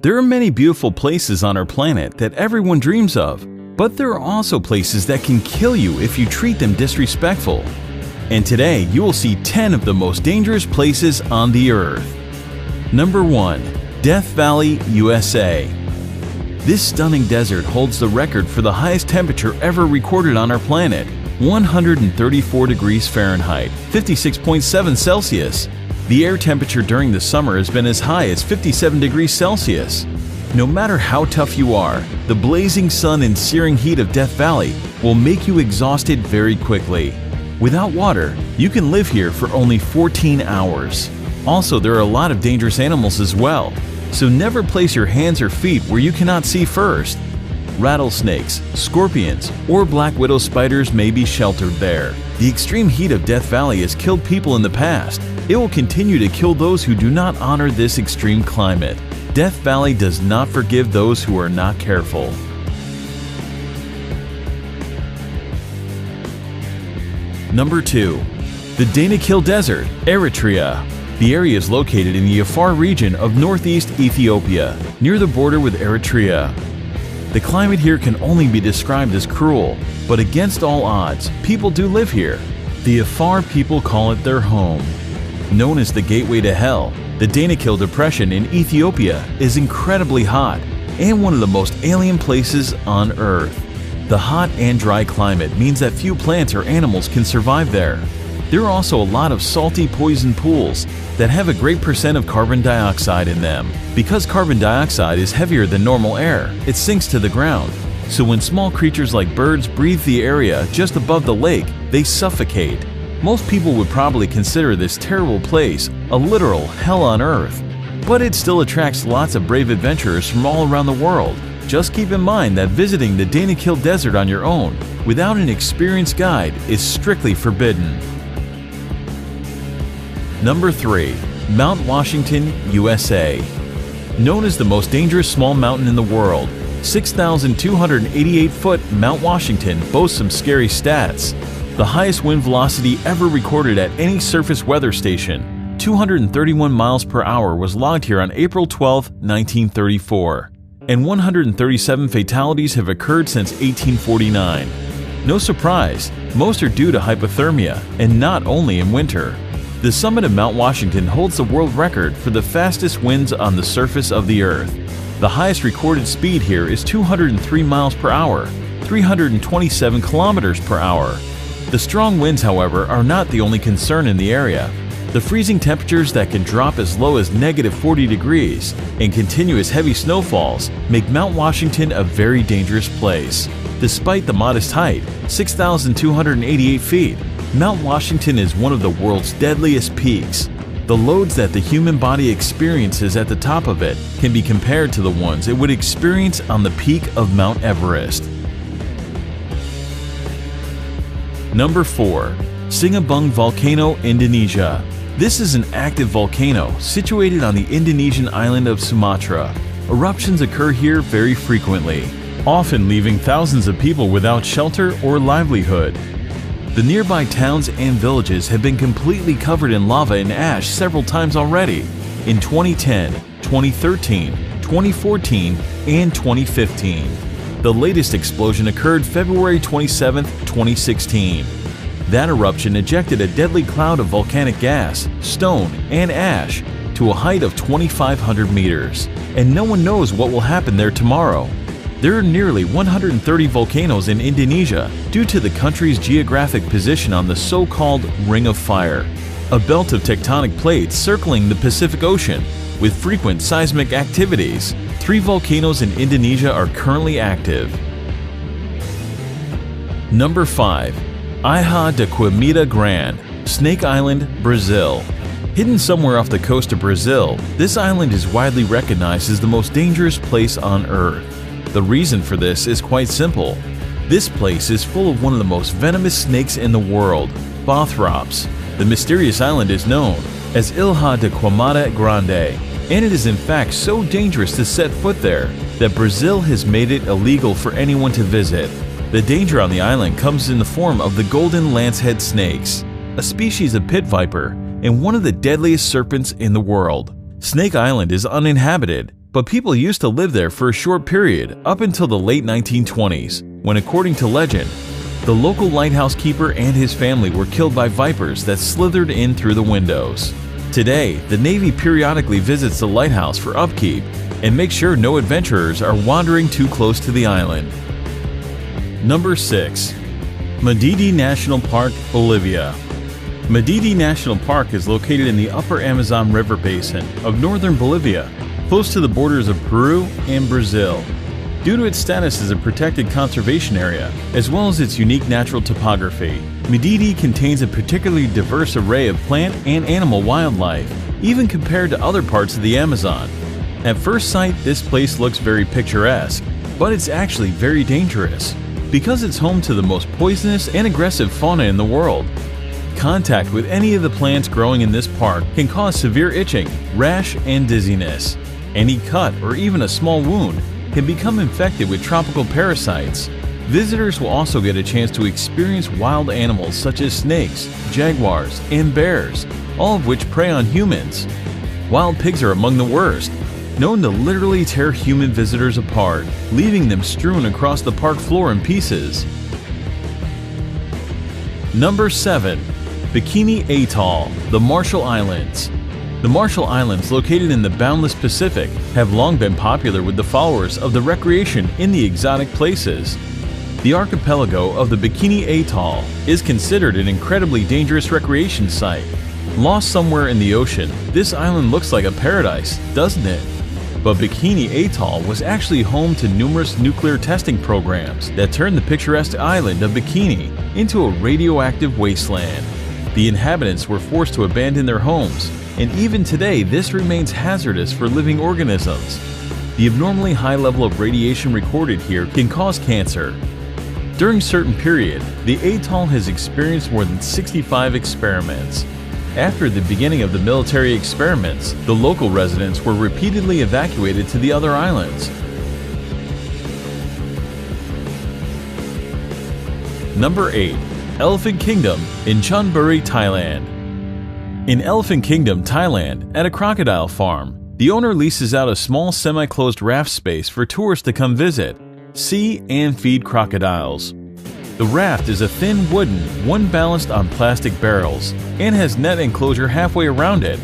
There are many beautiful places on our planet that everyone dreams of, but there are also places that can kill you if you treat them disrespectful. And today you will see 10 of the most dangerous places on the earth. Number 1. Death Valley, USA. This stunning desert holds the record for the highest temperature ever recorded on our planet, 134 degrees Fahrenheit, 56.7 Celsius. The air temperature during the summer has been as high as 57 degrees Celsius. No matter how tough you are, the blazing sun and searing heat of Death Valley will make you exhausted very quickly. Without water, you can live here for only 14 hours. Also, there are a lot of dangerous animals as well, so never place your hands or feet where you cannot see first. Rattlesnakes, scorpions, or black widow spiders may be sheltered there. The extreme heat of Death Valley has killed people in the past. It will continue to kill those who do not honor this extreme climate. Death Valley does not forgive those who are not careful. Number 2. The Danakil Desert, Eritrea. The area is located in the Afar region of northeast Ethiopia, near the border with Eritrea. The climate here can only be described as cruel, but against all odds, people do live here. The Afar people call it their home. Known as the Gateway to Hell, the Danakil Depression in Ethiopia is incredibly hot and one of the most alien places on Earth. The hot and dry climate means that few plants or animals can survive there. There are also a lot of salty poison pools that have a great percent of carbon dioxide in them. Because carbon dioxide is heavier than normal air, it sinks to the ground. So when small creatures like birds breathe the area just above the lake, they suffocate. Most people would probably consider this terrible place a literal hell on earth. But it still attracts lots of brave adventurers from all around the world. Just keep in mind that visiting the Danakil Desert on your own, without an experienced guide, is strictly forbidden. Number 3. Mount Washington, USA. Known as the most dangerous small mountain in the world, 6,288-foot Mount Washington boasts some scary stats. The highest wind velocity ever recorded at any surface weather station, 231 miles per hour, was logged here on April 12, 1934. And 137 fatalities have occurred since 1849. No surprise, most are due to hypothermia, and not only in winter. The summit of Mount Washington holds the world record for the fastest winds on the surface of the Earth. The highest recorded speed here is 203 miles per hour, 327 kilometers per hour. The strong winds, however, are not the only concern in the area. The freezing temperatures that can drop as low as -40 degrees and continuous heavy snowfalls make Mount Washington a very dangerous place. Despite the modest height, 6,288 feet, Mount Washington is one of the world's deadliest peaks. The loads that the human body experiences at the top of it can be compared to the ones it would experience on the peak of Mount Everest. Number 4. Sinabung Volcano, Indonesia. This is an active volcano situated on the Indonesian island of Sumatra. Eruptions occur here very frequently, often leaving thousands of people without shelter or livelihood. The nearby towns and villages have been completely covered in lava and ash several times already, in 2010, 2013, 2014, and 2015. The latest explosion occurred February 27, 2016. That eruption ejected a deadly cloud of volcanic gas, stone, and ash to a height of 2,500 meters, and no one knows what will happen there tomorrow. There are nearly 130 volcanoes in Indonesia due to the country's geographic position on the so-called Ring of Fire, a belt of tectonic plates circling the Pacific Ocean with frequent seismic activities. 3 volcanoes in Indonesia are currently active. Number 5. Ilha de Queimada Grande, Snake Island, Brazil. Hidden somewhere off the coast of Brazil, this island is widely recognized as the most dangerous place on Earth. The reason for this is quite simple. This place is full of one of the most venomous snakes in the world, Bothrops. The mysterious island is known as Ilha de Queimada Grande, and it is in fact so dangerous to set foot there that Brazil has made it illegal for anyone to visit. The danger on the island comes in the form of the golden lancehead snakes, a species of pit viper and one of the deadliest serpents in the world. Snake Island is uninhabited, But people used to live there for a short period up until the late 1920s, when, according to legend, the local lighthouse keeper and his family were killed by vipers that slithered in through the windows. Today, the Navy periodically visits the lighthouse for upkeep and makes sure no adventurers are wandering too close to the island. Number 6. Madidi National Park, Bolivia. Madidi National Park is located in the upper Amazon River basin of northern Bolivia, close to the borders of Peru and Brazil. Due to its status as a protected conservation area, as well as its unique natural topography, Madidi contains a particularly diverse array of plant and animal wildlife, even compared to other parts of the Amazon. At first sight, this place looks very picturesque, but it's actually very dangerous, because it's home to the most poisonous and aggressive fauna in the world. Contact with any of the plants growing in this park can cause severe itching, rash, and dizziness. Any cut or even a small wound can become infected with tropical parasites. Visitors will also get a chance to experience wild animals such as snakes, jaguars, and bears, all of which prey on humans. Wild pigs are among the worst, known to literally tear human visitors apart, leaving them strewn across the park floor in pieces. Number 7. Bikini Atoll, the Marshall Islands. The Marshall Islands, located in the boundless Pacific, have long been popular with the followers of the recreation in the exotic places. The archipelago of the Bikini Atoll is considered an incredibly dangerous recreation site. Lost somewhere in the ocean, this island looks like a paradise, doesn't it? But Bikini Atoll was actually home to numerous nuclear testing programs that turned the picturesque island of Bikini into a radioactive wasteland. The inhabitants were forced to abandon their homes, and even today this remains hazardous for living organisms. The abnormally high level of radiation recorded here can cause cancer. During a certain period, the atoll has experienced more than 65 experiments. After the beginning of the military experiments, the local residents were repeatedly evacuated to the other islands. Number 8. Elephant Kingdom in Chonburi, Thailand. In Elephant Kingdom, Thailand, at a crocodile farm, the owner leases out a small semi-closed raft space for tourists to come visit, see, and feed crocodiles. The raft is a thin wooden, one balanced on plastic barrels, and has net enclosure halfway around it.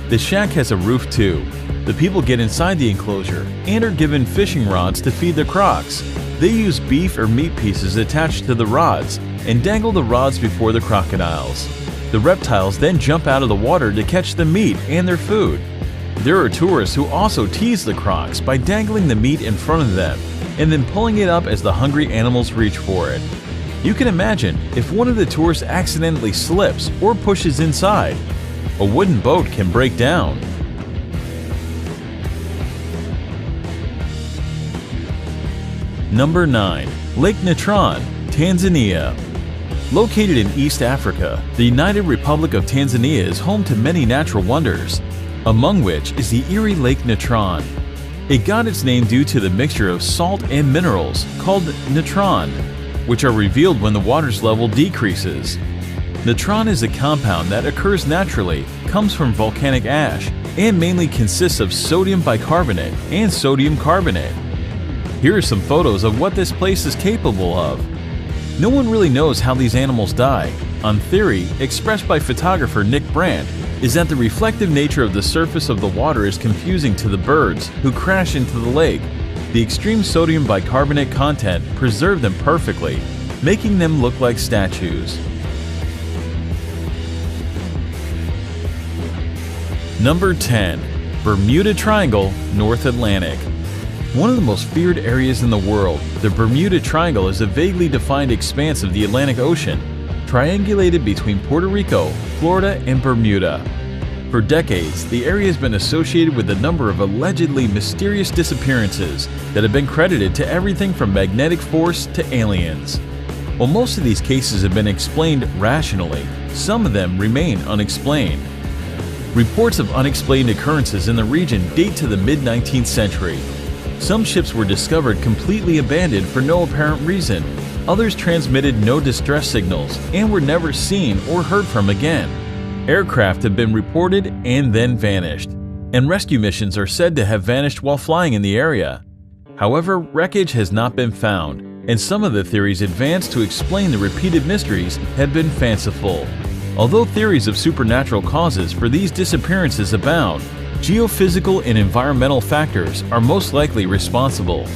The shack has a roof too. The people get inside the enclosure and are given fishing rods to feed the crocs. They use beef or meat pieces attached to the rods and dangle the rods before the crocodiles. The reptiles then jump out of the water to catch the meat and their food. There are tourists who also tease the crocs by dangling the meat in front of them and then pulling it up as the hungry animals reach for it. You can imagine if one of the tourists accidentally slips or pushes inside, a wooden boat can break down. Number 9. Lake Natron, Tanzania. Located in East Africa, the United Republic of Tanzania is home to many natural wonders, among which is the Erie Lake Natron. It got its name due to the mixture of salt and minerals called natron, which are revealed when the water's level decreases. Natron is a compound that occurs naturally, comes from volcanic ash, and mainly consists of sodium bicarbonate and sodium carbonate. Here are some photos of what this place is capable of. No one really knows how these animals die. One theory, expressed by photographer Nick Brandt, is that the reflective nature of the surface of the water is confusing to the birds who crash into the lake. The extreme sodium bicarbonate content preserved them perfectly, making them look like statues. Number 10. Bermuda Triangle, North Atlantic. One of the most feared areas in the world, the Bermuda Triangle is a vaguely defined expanse of the Atlantic Ocean, triangulated between Puerto Rico, Florida, and Bermuda. For decades, the area has been associated with a number of allegedly mysterious disappearances that have been credited to everything from magnetic force to aliens. While most of these cases have been explained rationally, some of them remain unexplained. Reports of unexplained occurrences in the region date to the mid-19th century. Some ships were discovered completely abandoned for no apparent reason. Others transmitted no distress signals and were never seen or heard from again. Aircraft have been reported and then vanished. and rescue missions are said to have vanished while flying in the area. However, wreckage has not been found, and some of the theories advanced to explain the repeated mysteries have been fanciful. Although theories of supernatural causes for these disappearances abound, geophysical and environmental factors are most likely responsible.